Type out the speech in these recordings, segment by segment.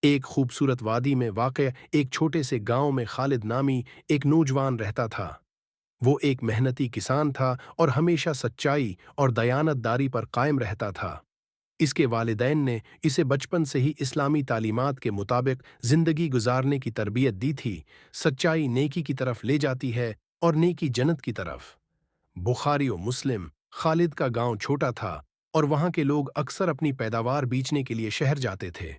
ایک खूबसूरत वादी में वाक़ एक छोटे से गांव में खालिद नामी एक नौजवान रहता था। वो एक मेहनती किसान था और हमेशा सच्चाई और दयानतदारी पर कायम रहता था। इसके वालिदैन ने इसे बचपन से ही इस्लामी तालीमात के मुताबिक जिंदगी गुजारने की तरबियत दी थी। सच्चाई नेकी की तरफ ले जाती है और नेकी जन्नत की तरफ। बुखारी और मुस्लिम। खालिद का गांव छोटा था और वहां के लोग अक्सर अपनी पैदावार बेचने के लिए शहर जाते थे।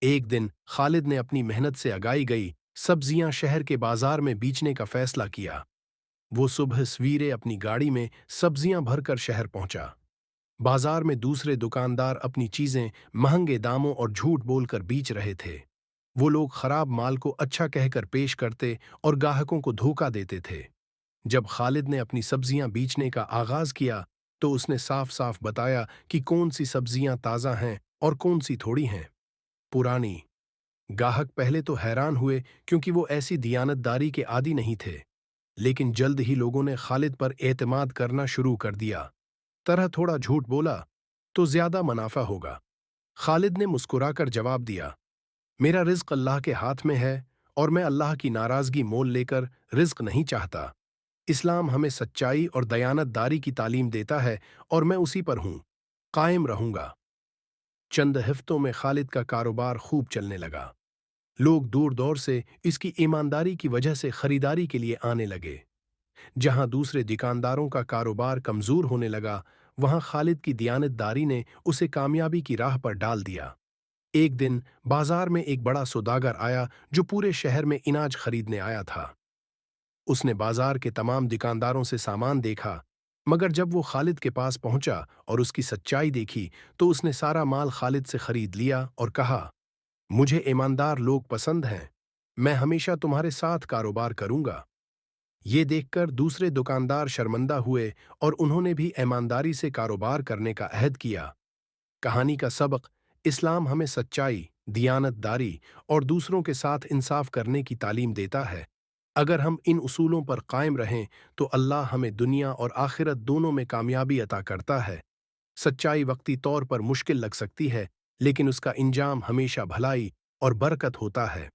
एक दिन खालिद ने अपनी मेहनत से उगाई गई सब्जियां शहर के बाजार में बेचने का फैसला किया। वो सुबह सवेरे अपनी गाड़ी में सब्जियां भरकर शहर पहुंचा। बाजार में दूसरे दुकानदार अपनी चीजें महंगे दामों और झूठ बोलकर बेच रहे थे। वो लोग खराब माल को अच्छा कहकर पेश करते और ग्राहकों को धोखा देते थे। जब खालिद ने अपनी सब्जियां बेचने का आगाज किया तो उसने साफ साफ बताया कि कौन सी सब्जियां ताज़ा हैं और कौन सी थोड़ी हैं पुरानी। गाहक पहले तो हैरान हुए क्योंकि वो ऐसी दियानतदारी के आदी नहीं थे, लेकिन जल्द ही लोगों ने खालिद पर एतमाद करना शुरू कर दिया। तरह थोड़ा झूठ बोला तो ज्यादा मुनाफा होगा। खालिद ने मुस्कुराकर जवाब दिया, मेरा रिज्क अल्लाह के हाथ में है और मैं अल्लाह की नाराजगी मोल लेकर रिज्क नहीं चाहता। इस्लाम हमें सच्चाई और दयानतदारी की तालीम देता है और मैं उसी पर हूं, कायम रहूंगा। चंद हफ्तों में खालिद का कारोबार खूब चलने लगा। लोग दूर दौर से इसकी ईमानदारी की वजह से खरीदारी के लिए आने लगे। जहां दूसरे दुकानदारों का कारोबार कमजोर होने लगा, वहां खालिद की दियानतदारी ने उसे कामयाबी की राह पर डाल दिया। एक दिन बाजार में एक बड़ा सौदागर आया जो पूरे शहर में अनाज खरीदने आया था। उसने बाजार के तमाम दुकानदारों से सामान देखा, मगर जब वो खालिद के पास पहुंचा और उसकी सच्चाई देखी तो उसने सारा माल खालिद से खरीद लिया और कहा, मुझे ईमानदार लोग पसंद हैं, मैं हमेशा तुम्हारे साथ कारोबार करूंगा। ये देखकर दूसरे दुकानदार शर्मिंदा हुए और उन्होंने भी ईमानदारी से कारोबार करने का अहद किया। कहानी का सबक, इस्लाम हमें सच्चाई, दियानतदारी और दूसरों के साथ इंसाफ करने की तालीम देता है। अगर हम इन उसूलों पर कायम रहें तो अल्लाह हमें दुनिया और आखिरत दोनों में कामयाबी अता करता है। सच्चाई वक्ती तौर पर मुश्किल लग सकती है, लेकिन उसका इंजाम हमेशा भलाई और बरकत होता है।